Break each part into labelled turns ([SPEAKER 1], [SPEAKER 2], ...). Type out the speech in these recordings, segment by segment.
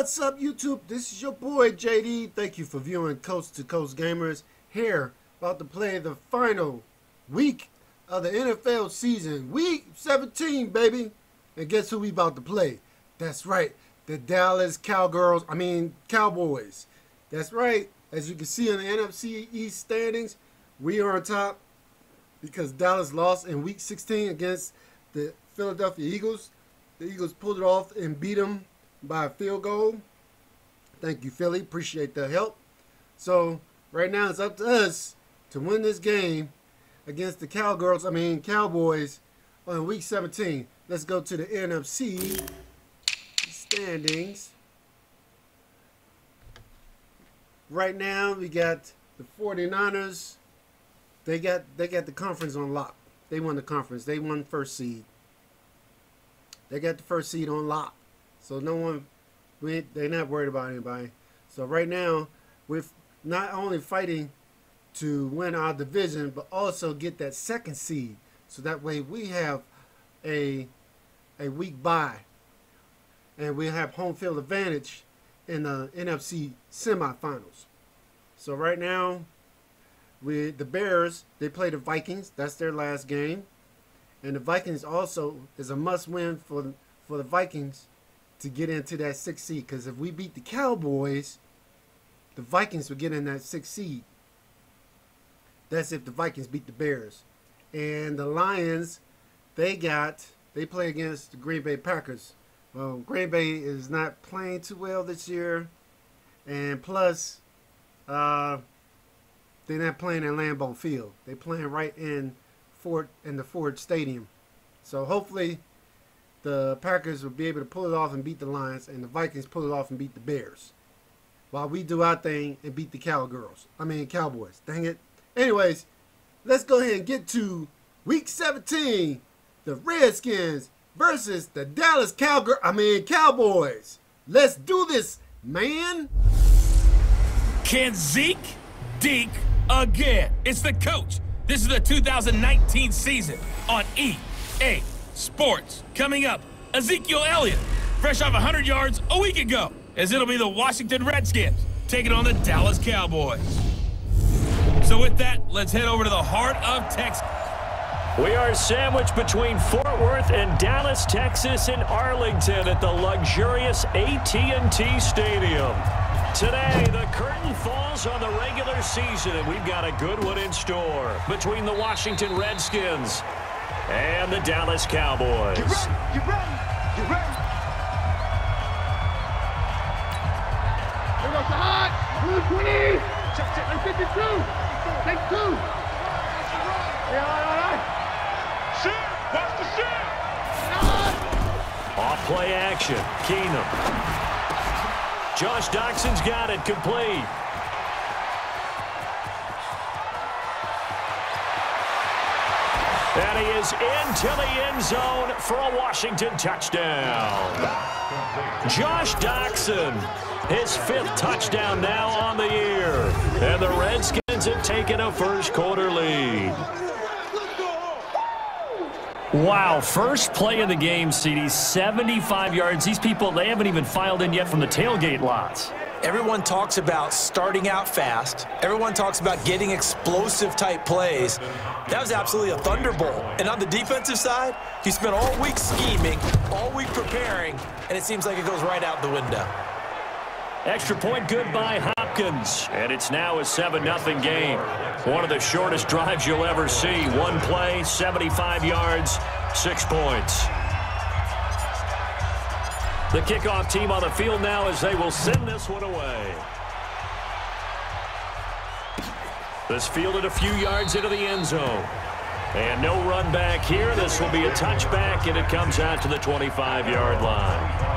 [SPEAKER 1] What's up, YouTube? This is your boy JD. Thank you for viewing Coast to Coast Gamers. Here, about to play the final week of the NFL season. Week 17, baby. And guess who we about to play? That's right, the Dallas Cowboys. That's right. As you can see in the NFC East standings, we are on top because Dallas lost in Week 16 against the Philadelphia Eagles. The Eagles pulled it off and beat them by a field goal. Thank you, Philly. Appreciate the help. So right now it's up to us to win this game against the Cowboys on Week 17. Let's go to the NFC standings. Right now we got the 49ers. They got the conference on lock. They won the conference. They won first seed. They got the first seed on lock. So they're not worried about anybody. So right now, we're not only fighting to win our division, but also get that second seed. So that way we have a week bye. And we have home field advantage in the NFC semifinals. So right now, the Bears, they play the Vikings. That's their last game. And the Vikings also is a must-win for the Vikings to get into that 6th seed. Because if we beat the Cowboys, the Vikings will get in that 6th seed. That's if the Vikings beat the Bears. And the Lions, they play against the Green Bay Packers. Well, Green Bay is not playing too well this year. And plus, they're not playing in Lambeau Field. They're playing right in the Ford Stadium. So hopefully the Packers will be able to pull it off and beat the Lions, and the Vikings pull it off and beat the Bears, while we do our thing and beat the Cowboys. Dang it. Anyways, let's go ahead and get to Week 17. The Redskins versus the Dallas Cowboys. Let's do this, man.
[SPEAKER 2] Can Zeke deke again? It's the coach. This is the 2019 season on EA Sports. Coming up, Ezekiel Elliott, fresh off 100 yards a week ago, as it'll be the Washington Redskins taking on the Dallas Cowboys. So with that, let's head over to the heart of Texas.
[SPEAKER 3] We are sandwiched between Fort Worth and Dallas, Texas, and Arlington at the luxurious AT&T Stadium. Today, the curtain falls on the regular season, and we've got a good one in store between the Washington Redskins and the Dallas Cowboys.
[SPEAKER 4] You ready? Here goes the hot. Blue 20. Check. 52. Take 2. All right. Shoot. Watch the shoot.
[SPEAKER 3] Off play action. Keenum. Josh Doxson's got it complete. And he is into the end zone for a Washington touchdown. Josh Doxson, his 5th touchdown now on the year. And the Redskins have taken a first-quarter lead. Wow, first play of the game, CD, 75 yards. These people, they haven't even filed in yet from the tailgate lots.
[SPEAKER 5] Everyone talks about starting out fast. Everyone talks about getting explosive-type plays. That was absolutely a thunderbolt. And on the defensive side, you spent all week scheming, all week preparing, and it seems like it goes right out the window.
[SPEAKER 3] Extra point good by Hopkins. And it's now a 7-0 game. One of the shortest drives you'll ever see. One play, 75 yards, 6 points. The kickoff team on the field now as they will send this one away. This fielded a few yards into the end zone. And no run back here. This will be a touchback, and it comes out to the 25-yard line.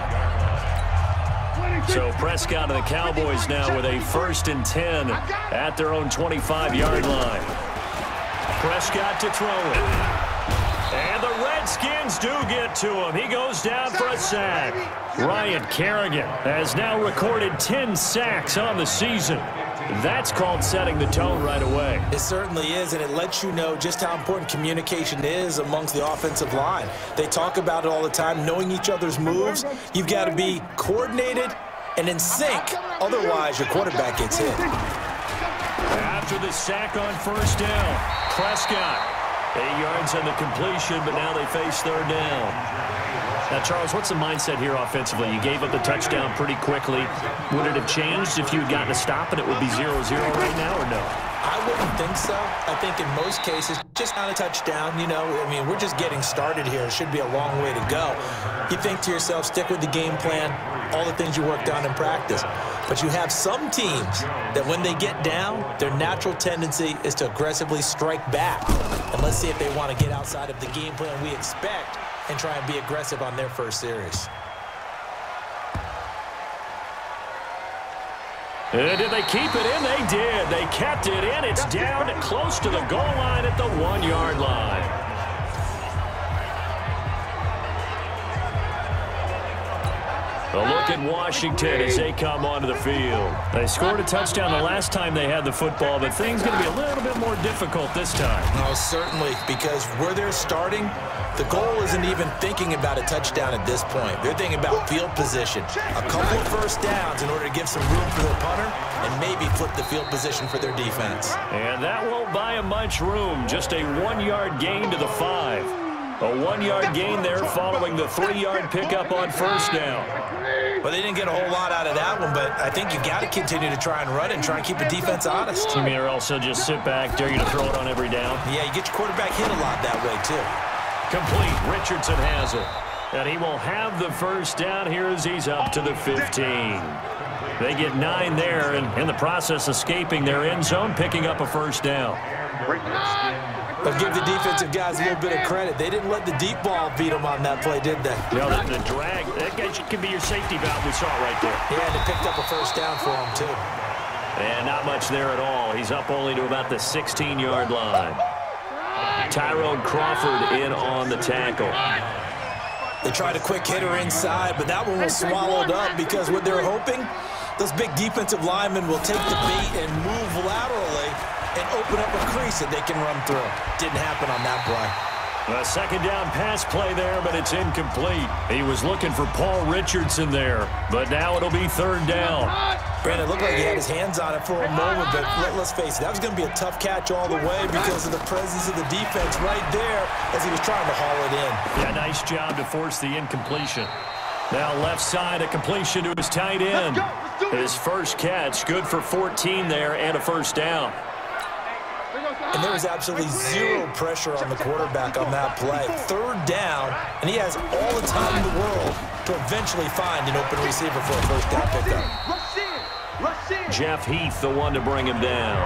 [SPEAKER 3] So Prescott and the Cowboys now with a 1st and 10 at their own 25-yard line. Prescott to throw it. And the Redskins do get to him. He goes down for a sack. Ryan Kerrigan has now recorded 10 sacks on the season. That's called setting the tone right away.
[SPEAKER 5] It certainly is, and it lets you know just how important communication is amongst the offensive line. They talk about it all the time, knowing each other's moves. You've got to be coordinated and in sync. Otherwise, your quarterback gets hit.
[SPEAKER 3] After the sack on first down, Prescott, 8 yards on the completion, but now they face third down. Now, Charles, what's the mindset here offensively? You gave up the touchdown pretty quickly. Would it have changed if you had gotten a stop and it would be 0-0 right now, or no?
[SPEAKER 5] I wouldn't think so. I think in most cases, just on a touchdown, you know, I mean, we're just getting started here. It should be a long way to go. You think to yourself, stick with the game plan, all the things you worked on in practice. But you have some teams that when they get down, their natural tendency is to aggressively strike back. And let's see if they want to get outside of the game plan we expect and try and be aggressive on their first series.
[SPEAKER 3] Did they keep it in? They did. They kept it in. It's down close to the goal line at the 1-yard line. A look at Washington as they come onto the field. They scored a touchdown the last time they had the football, but things going to be a little bit more difficult this time.
[SPEAKER 5] No, certainly, because where they're starting, the goal isn't even thinking about a touchdown at this point. They're thinking about field position. A couple of first downs in order to give some room for their punter and maybe flip the field position for their defense.
[SPEAKER 3] And that won't buy them much room. Just a 1-yard gain to the 5. A 1-yard gain there following the 3-yard pickup on first down.
[SPEAKER 5] Well, they didn't get a whole lot out of that one, but I think you got to continue to try and run and try and keep the defense honest.
[SPEAKER 3] You mean or also just sit back, dare you to throw it on every down?
[SPEAKER 5] Yeah, you get your quarterback hit a lot that way, too.
[SPEAKER 3] Complete. Richardson has it. And he will have the first down here as he's up to the 15. They get 9 there, and in the process escaping their end zone, picking up a first down.
[SPEAKER 5] But give the defensive guys a little bit of credit. They didn't let the deep ball beat them on that play, did they?
[SPEAKER 3] No, the drag, that could be your safety valve. We saw it right there.
[SPEAKER 5] Yeah, and they picked up a first down for him, too.
[SPEAKER 3] And not much there at all. He's up only to about the 16-yard line. Tyrone Crawford in on the tackle.
[SPEAKER 5] They tried a quick hitter inside, but that one was swallowed up because what they're hoping, those big defensive linemen will take the bait and move laterally and open up a crease that they can run through. Didn't happen on that play.
[SPEAKER 3] A second down pass play there, but it's incomplete. He was looking for Paul Richardson there, but now it'll be third down.
[SPEAKER 5] Brandon, it looked like he had his hands on it for a moment, but let's face it, that was going to be a tough catch all the way because of the presence of the defense right there as he was trying to haul it in.
[SPEAKER 3] Yeah, nice job to force the incompletion. Now left side, a completion to his tight end. His first catch, good for 14 there and a first down.
[SPEAKER 5] And there was absolutely zero pressure on the quarterback on that play. Third down, and he has all the time in the world to eventually find an open receiver for a first down pickup.
[SPEAKER 3] Jeff Heath, the one to bring him down.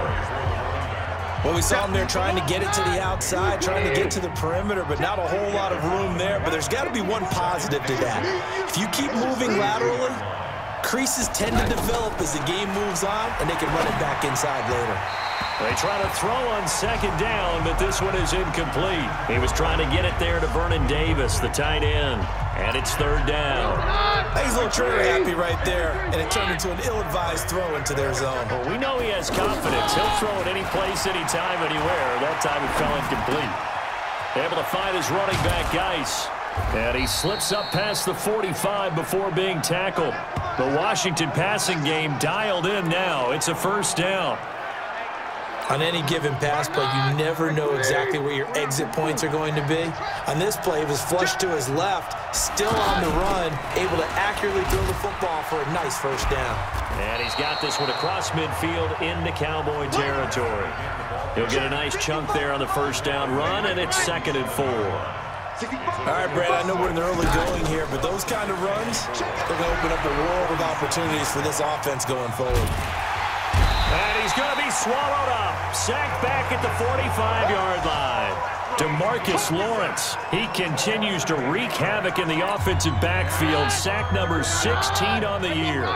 [SPEAKER 5] Well, we saw him there trying to get it to the outside, trying to get to the perimeter, but not a whole lot of room there. But there's got to be one positive to that. If you keep moving laterally, creases tend to develop as the game moves on, and they can run it back inside later.
[SPEAKER 3] They try to throw on second down, but this one is incomplete. He was trying to get it there to Vernon Davis, the tight end. And it's third down.
[SPEAKER 5] He's a little trigger happy right there, and it turned into an ill-advised throw into their zone.
[SPEAKER 3] Well, we know he has confidence. He'll throw it any place, anytime, anywhere. That time it fell incomplete. Able to find his running back, Geis. And he slips up past the 45 before being tackled. The Washington passing game dialed in now. It's a first down.
[SPEAKER 5] On any given pass play, you never know exactly where your exit points are going to be. On this play, it was flushed to his left, still on the run, able to accurately throw the football for a nice first down.
[SPEAKER 3] And he's got this one across midfield into Cowboy territory. He'll get a nice chunk there on the first down run, and it's 2nd and 4.
[SPEAKER 5] All right, Brad, I know we're in the early going here, but those kind of runs, they're going to open up a world of opportunities for this offense going forward.
[SPEAKER 3] And he's going to be swallowed up. Sacked back at the 45-yard line. DeMarcus Lawrence. He continues to wreak havoc in the offensive backfield. Sack number 16 on the year.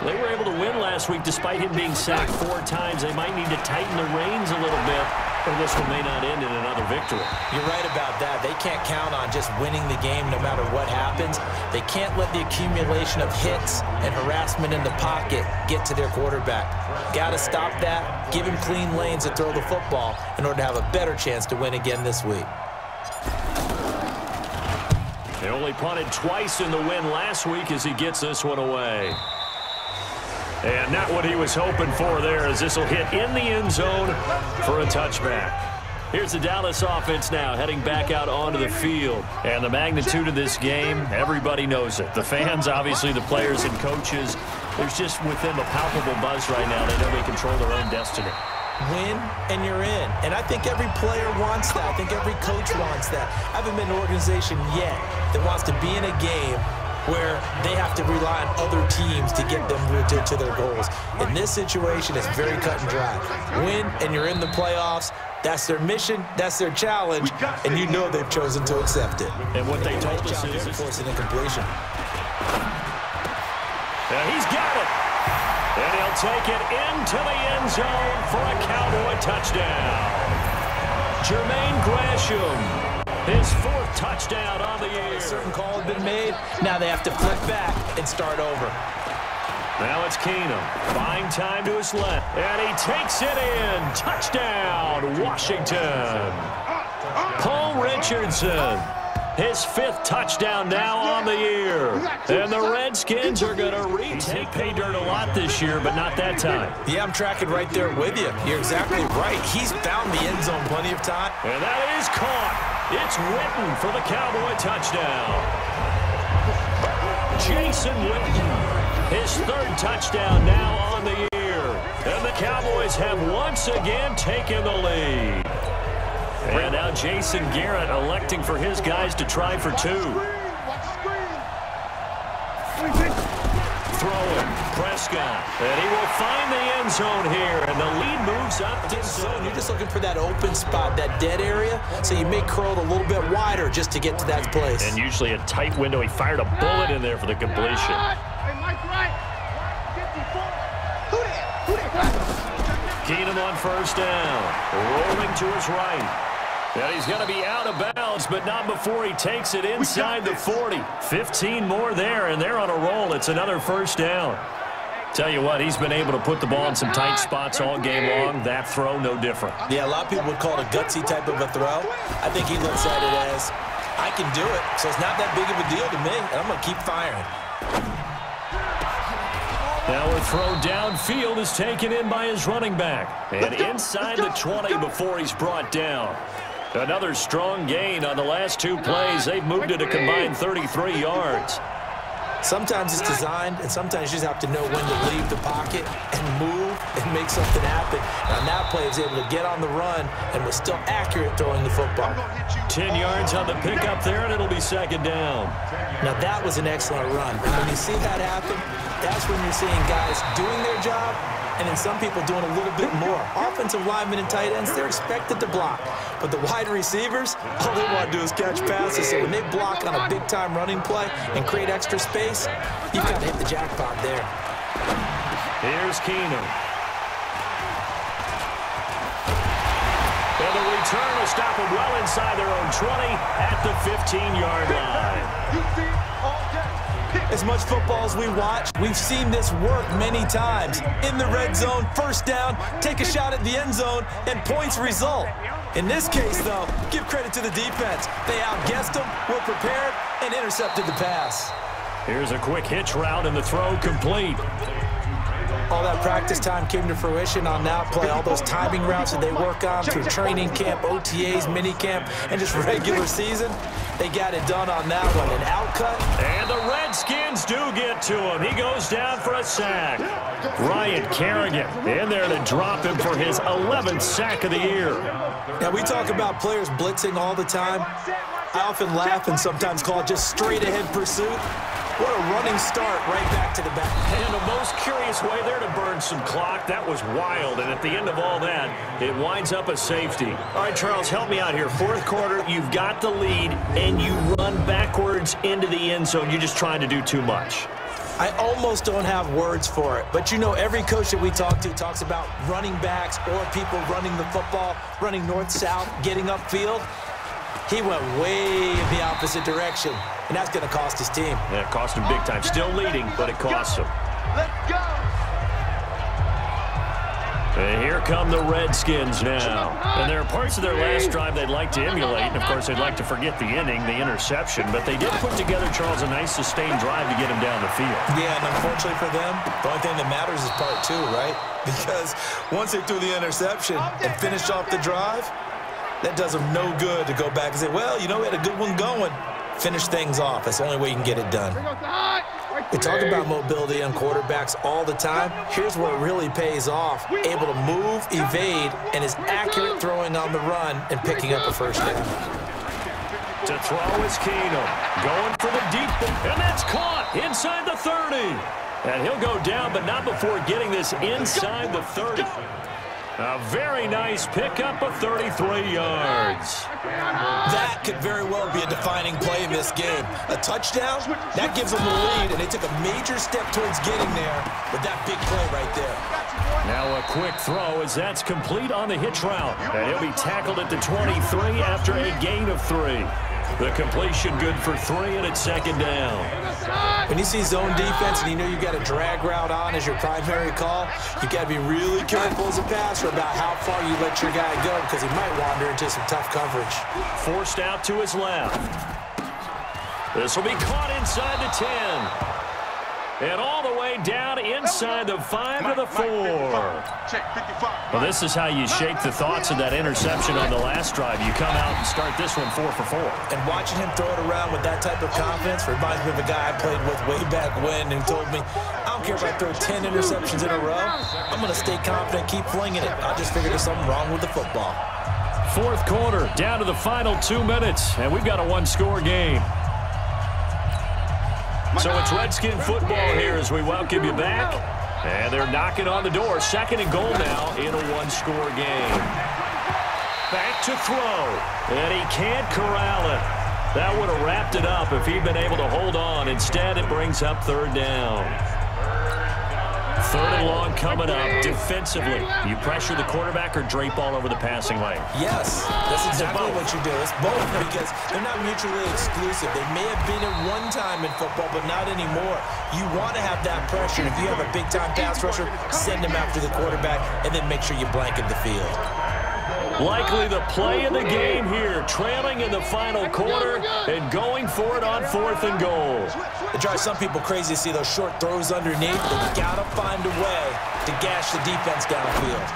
[SPEAKER 3] They were able to win last week despite him being sacked 4 times. They might need to tighten the reins a little bit, or this one may not end in another victory.
[SPEAKER 5] You're right about that. They can't count on just winning the game no matter what happens. They can't let the accumulation of hits and harassment in the pocket get to their quarterback. Got to stop that, give him clean lanes to throw the football in order to have a better chance to win again this week.
[SPEAKER 3] They only punted twice in the win last week as he gets this one away. And not what he was hoping for there, as this will hit in the end zone for a touchback. Here's the Dallas offense now heading back out onto the field. And the magnitude of this game, everybody knows it. The fans, obviously the players and coaches, there's just with them a palpable buzz right now. They know they control their own destiny.
[SPEAKER 5] Win and you're in. And I think every player wants that. I think every coach wants that. I haven't been in an organization yet that wants to be in a game where they have to rely on other teams to get them to their goals. In this situation, it's very cut and dry. Win and you're in the playoffs. That's their mission, that's their challenge, and you know they've chosen to accept it.
[SPEAKER 3] And what they told us is
[SPEAKER 5] forcing incompletion.
[SPEAKER 3] And he's got it. And he'll take it into the end zone for a Cowboy touchdown. Jermaine Gresham, his 4th touchdown on the year.
[SPEAKER 5] A certain call had been made. Now they have to flip back and start over.
[SPEAKER 3] Now it's Keenum, buying time to his left, and he takes it in. Touchdown, Washington. Paul Richardson, his 5th touchdown now on the year. And the Redskins are going to retake pay dirt a lot this year, but not that time.
[SPEAKER 5] Yeah, I'm tracking right there with you. You're exactly right. He's found the end zone plenty of time.
[SPEAKER 3] And that is caught. It's Witten for the Cowboy touchdown. Jason Witten. His 3rd touchdown now on the year. And the Cowboys have once again taken the lead. And now Jason Garrett electing for his guys to try for 2. Throwing, Prescott. And he will find the end zone here. And the lead moves up to zone.
[SPEAKER 5] You're just looking for that open spot, that dead area. So you may curl it a little bit wider just to get to that place.
[SPEAKER 3] And usually a tight window. He fired a bullet in there for the completion. Keenum on 1st down. Rolling to his right. And he's going to be out of bounds, but not before he takes it inside the 40. 15 more there, and they're on a roll. It's another 1st down. Tell you what, he's been able to put the ball in some tight spots all game long. That throw, no different.
[SPEAKER 5] Yeah, a lot of people would call it a gutsy type of a throw. I think he looks at it as, I can do it, so it's not that big of a deal to me, and I'm going to keep firing.
[SPEAKER 3] Now a throw downfield is taken in by his running back. And inside the 20 before he's brought down. Another strong gain on the last 2 plays. They've moved it a combined 33 yards.
[SPEAKER 5] Sometimes it's designed, and sometimes you just have to know when to leave the pocket and move and make something happen. And on that play, he was able to get on the run and was still accurate throwing the football.
[SPEAKER 3] 10 yards on the pickup there, and it'll be 2nd down.
[SPEAKER 5] Now, that was an excellent run. And when you see that happen, that's when you're seeing guys doing their job, and then some people doing a little bit more. Offensive linemen and tight ends, they're expected to block. But the wide receivers, all they want to do is catch passes. So when they block on a big-time running play and create extra space, you've got to hit the jackpot there.
[SPEAKER 3] Here's Keenum. And the return will stop them well inside their own 20 at the 15-yard line.
[SPEAKER 5] As much football as we watch, we've seen this work many times. In the red zone, 1st down, take a shot at the end zone, and points result. In this case, though, give credit to the defense. They outguessed them, were prepared, and intercepted the pass.
[SPEAKER 3] Here's a quick hitch route, and the throw complete.
[SPEAKER 5] All that practice time came to fruition on that play. All those timing routes that they work on through training camp, OTAs, minicamp, and just regular season, they got it done on that one. An outcut.
[SPEAKER 3] And the Redskins do get to him. He goes down for a sack. Ryan Kerrigan in there to drop him for his 11th sack of the year.
[SPEAKER 5] Now, we talk about players blitzing all the time. I often laugh and sometimes call it just straight-ahead pursuit. What a running start right back to the back.
[SPEAKER 3] And the most curious way there to burn some clock. That was wild. And at the end of all that, it winds up a safety. All right, Charles, help me out here. 4th quarter, you've got the lead, and you run backwards into the end zone. You're just trying to do too much.
[SPEAKER 5] I almost don't have words for it. But, you know, every coach that we talk to talks about running backs or people running the football, running north-south, getting upfield. He went way in the opposite direction, and that's going to cost his team.
[SPEAKER 3] Yeah, it cost him big time. Still leading, but it costs him.
[SPEAKER 4] Let's go.
[SPEAKER 3] And here come the Redskins now. And there are parts of their last drive they'd like to emulate. And, of course, they'd like to forget the ending, the interception. But they did put together, Charles, a nice sustained drive to get him down the field.
[SPEAKER 5] Yeah, and unfortunately for them, the only thing that matters is part 2, right? Because once they threw the interception and finished off the drive, that does them no good to go back and say, well, you know, we had a good one going. Finish things off. That's the only way you can get it done. We talk about mobility on quarterbacks all the time. Here's where it really pays off. Able to move, evade, and is accurate throwing on the run and picking up a first down.
[SPEAKER 3] To throw is Keenum. Going for the deep ball. And that's caught inside the 30. And he'll go down, but not before getting this inside the 30. A very nice pickup of 33 yards.
[SPEAKER 5] That could very well be a defining play in this game. A touchdown, that gives them the lead, and they took a major step towards getting there with that big play right there.
[SPEAKER 3] Now a quick throw as that's complete on the hitch route. And he'll be tackled at the 23 after a gain of 3. The completion good for 3, and it's second down.
[SPEAKER 5] When you see zone defense and you know you've got a drag route on as your primary call, you've got to be really careful as a passer about how far you let your guy go because he might wander into some tough coverage.
[SPEAKER 3] Forced out to his left. This will be caught inside the 10. And all the way down inside the 5 to the 4. Well, this is how you shake the thoughts of that interception on the last drive. You come out and start this one 4 for 4.
[SPEAKER 5] And watching him throw it around with that type of confidence reminds me of a guy I played with way back when who told me, I don't care if I throw 10 interceptions in a row. I'm going to stay confident, keep flinging it. I just figured there's something wrong with the football.
[SPEAKER 3] Fourth quarter, down to the final 2 minutes, and we've got a one-score game. So it's Redskin football here as we welcome you back. And they're knocking on the door. Second and goal now in a one-score game. Back to throw. And he can't corral it. That would have wrapped it up if he'd been able to hold on. Instead, it brings up third down. Third and long coming up defensively. You pressure the quarterback or drape all over the passing lane?
[SPEAKER 5] Yes, that's exactly what you do. It's both because they're not mutually exclusive. They may have been at one time in football, but not anymore. You want to have that pressure. If you have a big-time pass rusher, send him after the quarterback, and then make sure you blanket the field.
[SPEAKER 3] Likely the play of the game here, trailing in the final quarter and going for it on 4th and goal.
[SPEAKER 5] It drives some people crazy to see those short throws underneath, but you got to find a way to gash the defense downfield.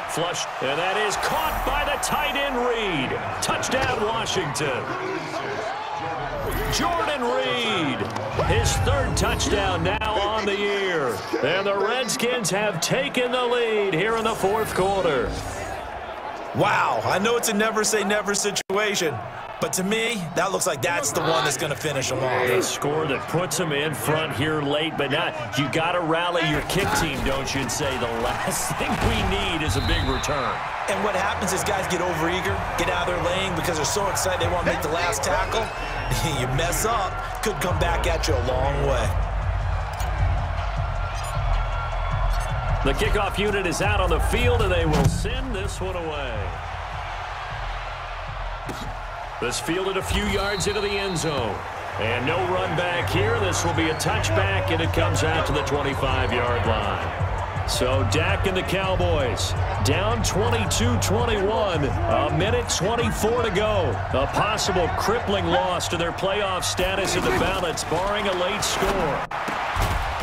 [SPEAKER 3] Flush, and that is caught by the tight end Reed. Touchdown, Washington. Jordan Reed, his 3rd touchdown now on the year. And the Redskins have taken the lead here in the 4th quarter.
[SPEAKER 5] Wow, I know it's a never-say-never situation, but to me, that looks like that's the one that's going to finish them off.
[SPEAKER 3] A score that puts them in front here late, but not. You got to rally your kick team, don't you, and say the last thing we need is a big return.
[SPEAKER 5] And what happens is guys get overeager, get out of their lane because they're so excited they want to make the last tackle. You mess up, could come back at you a long way.
[SPEAKER 3] The kickoff unit is out on the field, and they will send this one away. This fielded a few yards into the end zone. And no run back here. This will be a touchback, and it comes out to the 25-yard line. So Dak and the Cowboys down 22-21, a minute 24 to go. A possible crippling loss to their playoff status in the balance, barring a late score.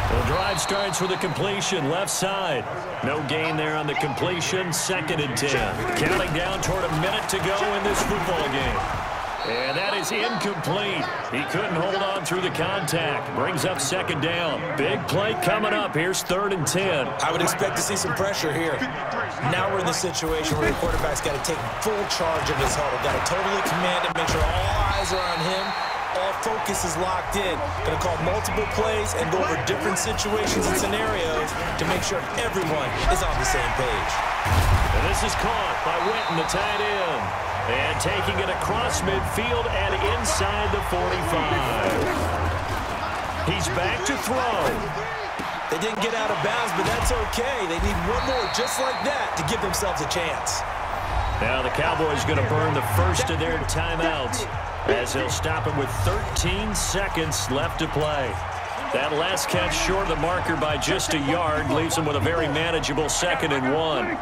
[SPEAKER 3] The drive starts with a completion, left side. No gain there on the completion, 2nd and 10. Counting down toward a minute to go in this football game. And that is incomplete. He couldn't hold on through the contact. Brings up 2nd down. Big play coming up. Here's 3rd and 10.
[SPEAKER 5] I would expect to see some pressure here. Now we're in the situation where the quarterback's got to take full charge of his huddle. Got to totally command it, make sure all eyes are on him. All focus is locked in. Going to call multiple plays and go over different situations and scenarios to make sure everyone is on the same page.
[SPEAKER 3] And this is caught by Witten, the tight end. And taking it across midfield and inside the 45. He's back to throw.
[SPEAKER 5] They didn't get out of bounds, but that's okay. They need one more just like that to give themselves a chance.
[SPEAKER 3] Now the Cowboys going to burn the first of their timeouts as they'll stop it with 13 seconds left to play. That last catch short of the marker by just a yard leaves him with a very manageable 2nd and 1. And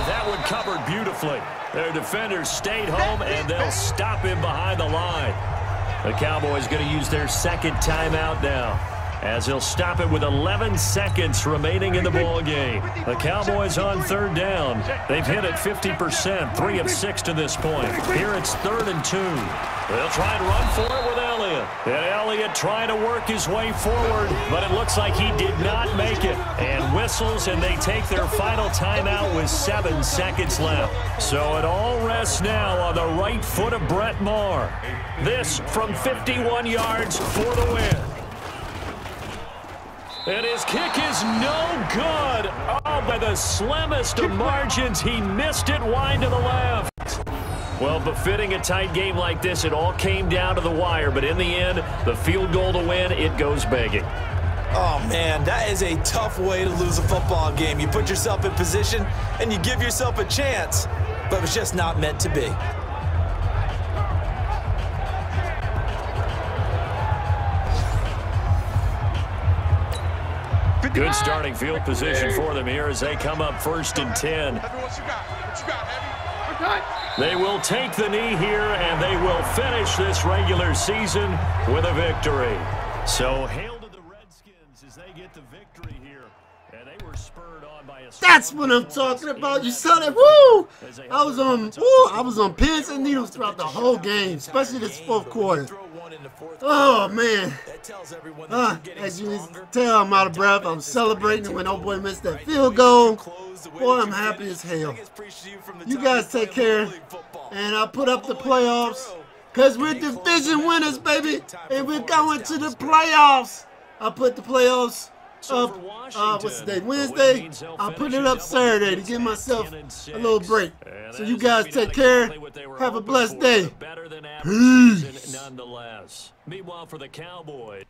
[SPEAKER 3] that one covered beautifully. Their defenders stayed home, and they'll stop him behind the line. The Cowboys going to use their 2nd timeout now, as he'll stop it with 11 seconds remaining in the ball game. The Cowboys on 3rd down. They've hit it 50%, 3 of 6 to this point. Here it's 3rd and 2. They'll try and run for it with Elliott. And Elliott trying to work his way forward, but it looks like he did not make it. And whistles, and they take their final timeout with 7 seconds left. So it all rests now on the right foot of Brett Maher. This from 51 yards for the win. And his kick is no good. Oh, by the slimmest of margins, he missed it wide to the left. Well, befitting a tight game like this, it all came down to the wire. But in the end, the field goal to win, it goes begging.
[SPEAKER 5] Oh, man, that is a tough way to lose a football game. You put yourself in position, and you give yourself a chance, but it's just not meant to be.
[SPEAKER 3] Good starting field position for them here as they come up 1st and 10. They will take the knee here, and they will finish this regular season with a victory. So hail to the Redskins as they get the victory here. And they were spurred on by a...
[SPEAKER 1] That's what I'm talking about. You saw that? Woo! I was on pins and needles throughout the whole game, especially this 4th quarter. Oh, man. As you can tell, I'm out of breath. I'm celebrating when old boy missed that field goal. Boy, I'm happy as hell. You guys take care, and I'll put up the playoffs, because we're division winners, baby, and we're going to the playoffs. I'll put the playoffs up, what's the day, Wednesday. I'll put it up Saturday to give myself a little break. So you guys take care. Have a blessed day. Peace.
[SPEAKER 3] Nonetheless. Meanwhile, for the Cowboys.